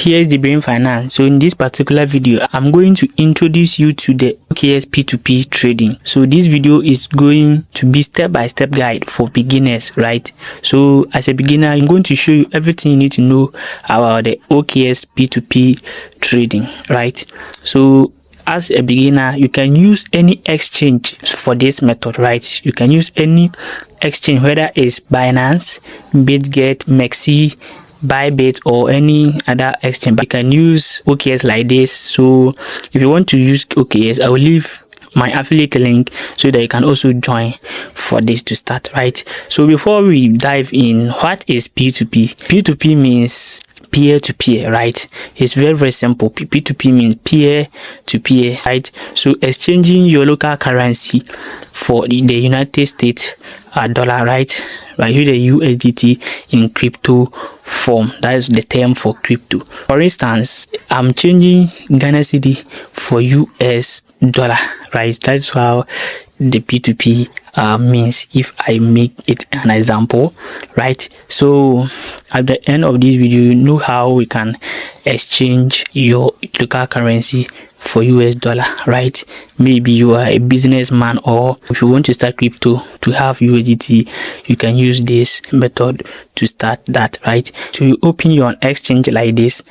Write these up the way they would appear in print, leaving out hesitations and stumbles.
Here's the brain finance. So in this particular video, I'm going to introduce you to the OKX P2P trading. So this video is going to be step-by-step guide for beginners, right? So as a beginner, I'm going to show you everything you need to know about the OKX P2P trading, right? So as a beginner, you can use any exchange for this method, right? You can use any exchange, whether it's Binance, BitGet, Mexi, Bybit, or any other exchange. But you can use OKX like this. So if you want to use OKX, I will leave my affiliate link so that you can also join for this to start, right? So before we dive in, what is P2P? P2P means peer-to-peer, right? It's very simple. P2P means peer-to-peer, right? So exchanging your local currency for the United States dollar, right? With the USDT in crypto form. That is the term for crypto. For instance, I'm changing Ghana cedi for US dollar, right? That's how the P2P means, if I make it an example, right? So at the end of this video, you know how we can exchange your local currency for US dollar, right? Maybe you are a businessman, or if you want to start crypto to have USDT, you can use this method to start that, right? So you open your exchange like this.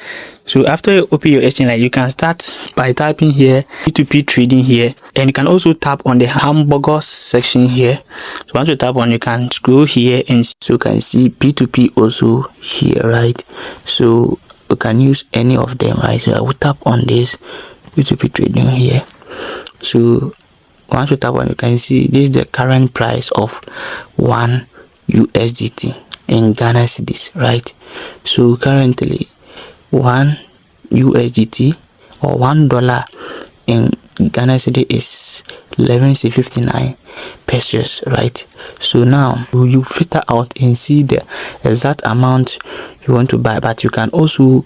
So after you open your exchange, you can start by typing here P2P trading here, and you can also tap on the hamburger section here. So once you tap on, you can scroll here and so you can see P2P also here, right? So you can use any of them, right? So I will tap on this P2P trading here. So once you tap on, you can see this is the current price of 1 USDT in Ghana cedis, right? So currently 1 USDT or $1 in Ghana cedi is 11.59 pesos, right? So now you filter out and see the exact amount you want to buy, but you can also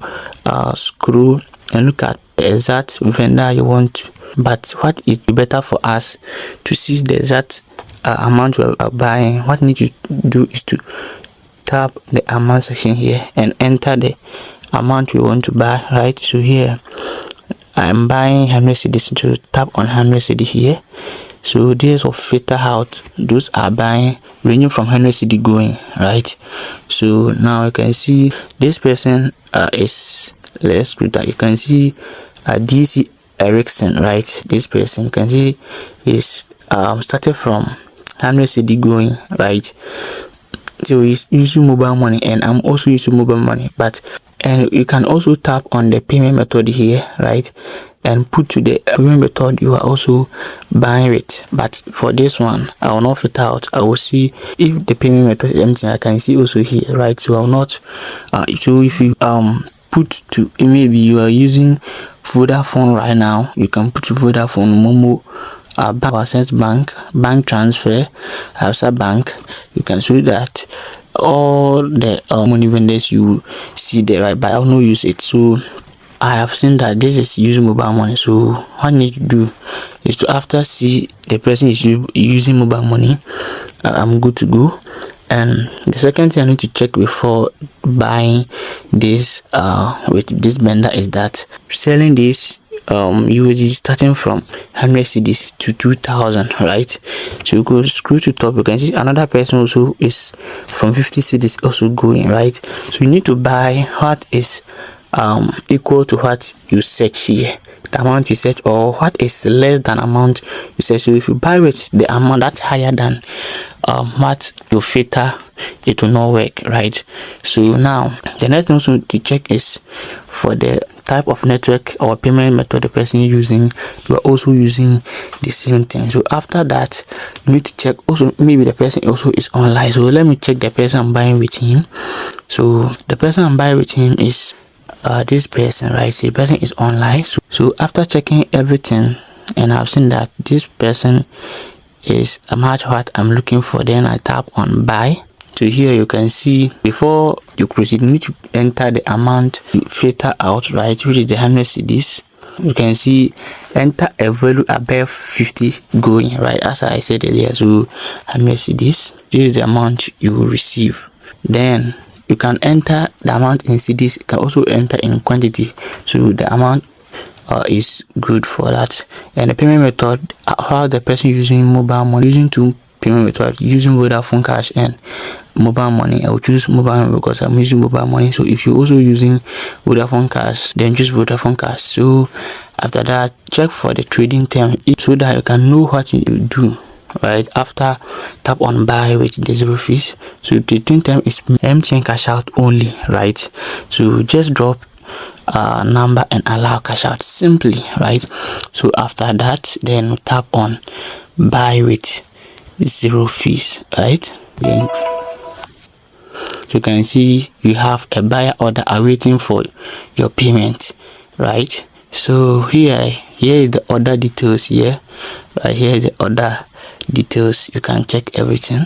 scroll and look at the exact vendor you want. But what is better for us to see the exact amount we are buying, what we need to do is to tap the amount section here and enter the amount we want to buy, right? So here I'm buying 100 cedis, so tap on 100 cedi here. So this will filter out those are buying ranging from 100 cedi going, right? So now you can see this person is, let's put that, you can see DC Erickson, right? This person, you can see is started from 100 cedi going, right? So he's using mobile money, and I'm also using mobile money. But and you can also tap on the payment method here, right, and put to the payment method you are also buying it. But for this one, I will not filter out. I will see if the payment method is empty. I can see also here, right? So I will not so if you put to, maybe you are using Vodafone right now, you can put Vodafone, Momo, Access Bank, bank transfer, Hausa Bank. You can show that all the money vendors you see there, right? But I will not use it. So I have seen that this is using mobile money. So what I need to do is to, after see the person is using mobile money, I'm good to go. And the second thing I need to check before buying this with this vendor is that selling this USD starting from 100 cedis to 2,000, right? So you go scroll to top, you can see another person also is from 50 cedis also going, right? So you need to buy what is equal to what you search here, the amount you search, or what is less than amount you search. So if you buy with the amount that's higher than what you filter, it will not work, right? So now the next thing also to check is for the type of network or payment method the person is using. You are also using the same thing. So after that, you need to check also, maybe the person also is online. So let me check the person I'm buying with him. So the person I'm buying with him is this person, right? So the person is online. So after checking everything, and I've seen that this person is a match what I'm looking for, then I tap on buy. So here you can see, before you proceed, you need to enter the amount you filter out, right, which is the 100 cedis. You can see enter a value above 50 going, right, as I said earlier. So 100 cedis, this is the amount you will receive. Then you can enter the amount in cedis. You can also enter in quantity, so the amount is good for that. And the payment method, how the person using mobile money, using two payment method, using Vodafone Cash and mobile money. I will choose mobile money because I'm using mobile money. So if you're also using Vodafone Cash, then choose Vodafone Cash. So after that, check for the trading term so that you can know what you do. Right after, tap on buy with the 0 fees. So the trading term is MTN cash out only, right? So just drop number and allow cash out simply, right? So after that, then tap on buy with 0 fees, right? Then you can see you have a buyer order awaiting for your payment, right? So here is the order details. Here, right here is the order details. You can check everything.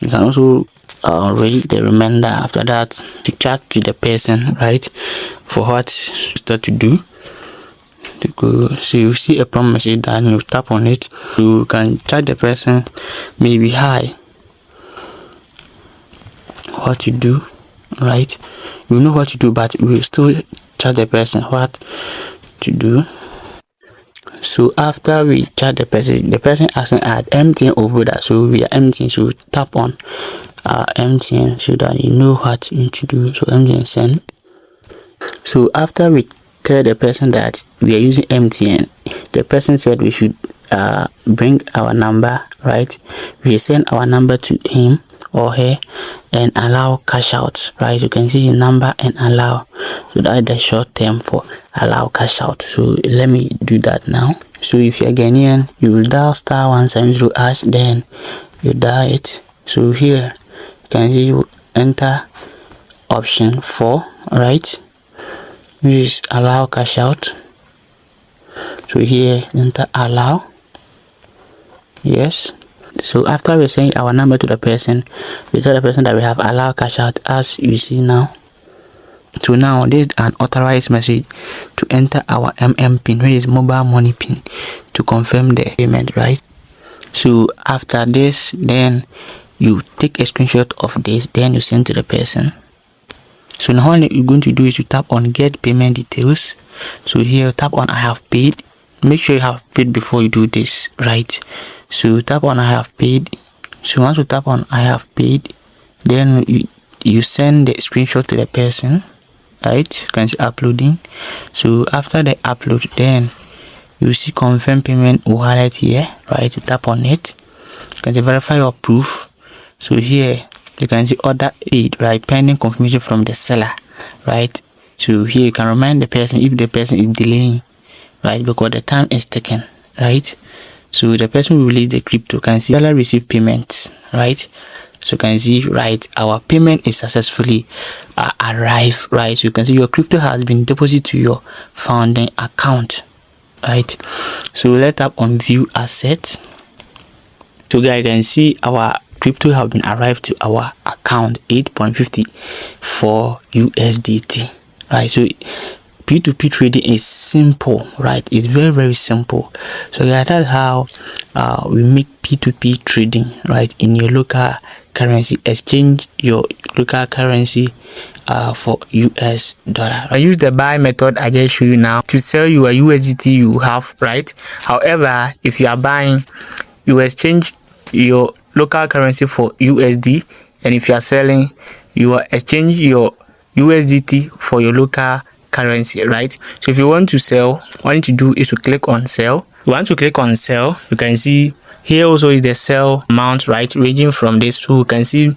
You can also read the remainder. After that, to chat to the person, right, for what start to do. So you see a prompt message, and you tap on it. You can chat the person, maybe hi, what to do, right? You know what to do, but we will still chat the person what to do. So after we chat the person asking at MTN over that, so we are MTN, so tap on MTN so that you know what you need to do. So MTN send. So after we tell the person that we are using MTN, the person said we should bring our number, right? We send our number to him or her and allow cash out, right? You can see the number and allow. So that is the short term for allow cash out. So let me do that now. So if you're Ghanaian, you will dial *170# then you dial it. So here you can see you enter option 4, right, which is allow cash out. So here enter allow, yes. So after we send our number to the person, we tell the person that we have allowed cash out, as you see now. So now this is an authorized message to enter our pin, which is mobile money pin, to confirm the payment, right? So after this, then you take a screenshot of this, then you send to the person. So now what you're going to do is you tap on get payment details. So here tap on I have paid. Make sure you have paid before you do this, right? So tap on I have paid. So once you tap on I have paid, then you send the screenshot to the person, right? You can see uploading. So after the upload, then you see confirm payment wallet here, right? You tap on it. You can see verify your proof. So here you can see order paid, right, pending confirmation from the seller, right? So here you can remind the person if the person is delaying, right, because the time is ticking, right? So the person will release the crypto. Can see seller receive payments, right? So you can see, right, our payment is successfully arrived, right? So you can see your crypto has been deposited to your founding account, right? So let's tap on view assets. So guys, you can see our crypto have been arrived to our account, 8.54 USDT, right? So P2P trading is simple, right? It's very simple. So yeah, that's how we make P2P trading, right, in your local currency. Exchange your local currency for US dollar. I use the buy method I just show you now. To sell your USDT you have, right? However, if you are buying, you exchange your local currency for USD, and if you are selling, you will exchange your USDT for your local currency, right? So if you want to sell, what you need to do is to click on sell. Once you click on sell, you can see here also is the sell amount, right, ranging from this. So you can see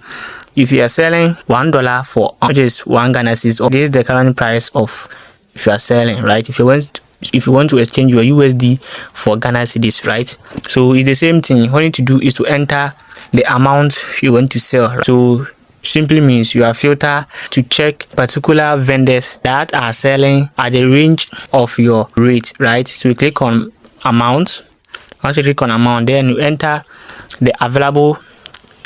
if you are selling $1 for which is 1 Ghana cedis, or this is the current price of if you are selling, right? If you want to exchange your USD for Ghana cedis, right? So it's the same thing. What you need to do is to enter the amount you want to sell, right? So simply means you are filter to check particular vendors that are selling at the range of your rate, right? So you click on amount. Once you click on amount, then you enter the available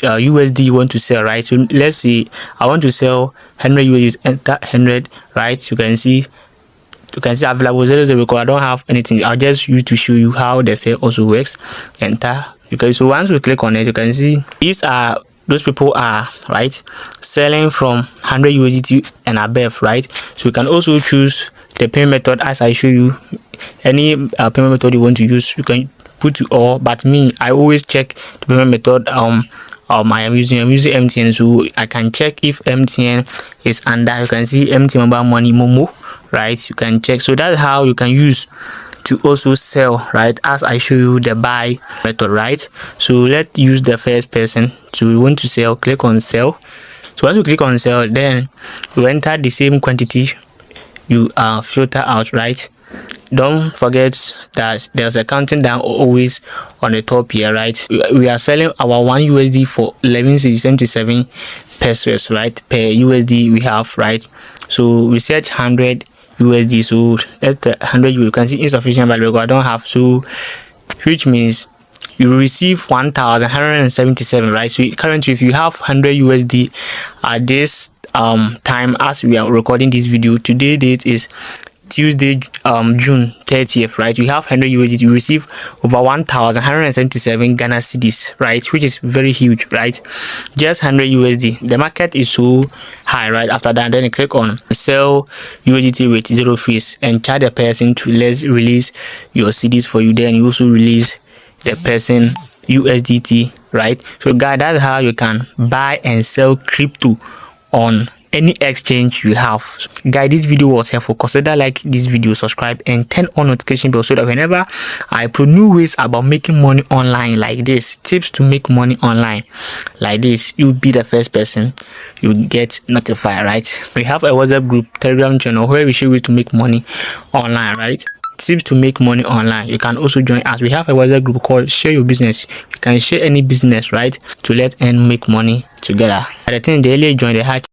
USD you want to sell, right? So let's say I want to sell 100 USD, enter 100, right? You can see available 00 because I don't have anything. I'll just use to show you how the sale also works. Enter. So once we click on it, you can see these are those people are, right, selling from 100 USDT and above, right? So you can also choose the payment method as I show you. Any payment method you want to use, you can put to all, but me, I always check the payment method I'm using MTN, so I can check if MTN is under. You can see MTN Mobile Money Momo, right? You can check. So that's how you can use to also sell, right, as I show you the buy method, right? So let's use the first person. So we want to sell, click on sell. So once you click on sell, then you enter the same quantity, you filter out, right? Don't forget that there's a counting down always on the top here, right? We are selling our 1 USD for 11.77 pesos, right, per USD we have, right? So we set 100 USD, so at 100 you can see insufficient value, I don't have, so which means you receive 1,177, right? So currently if you have 100 USD at this time as we are recording this video, today date is Tuesday, June 30th, right? You have 100 USD, you receive over 1,177 Ghana cedis, right? Which is very huge, right? Just 100 USD. The market is so high, right? After that, then you click on sell USDT with 0 fees and charge the person to release your cedis for you. Then you also release the person USDT, right? So guys, that's how you can buy and sell crypto on any exchange you have. Guys, this video was helpful. Consider like this video, subscribe and turn on notification bell so that whenever I put new ways about making money online like this, tips to make money online like this, you'll be the first person you get notified, right? We have a WhatsApp group, Telegram channel where we show ways to make money online, right? Tips to make money online. You can also join us. We have a WhatsApp group called Share Your Business. You can share any business, right, to let and make money together. At the time, the earlier you join, the high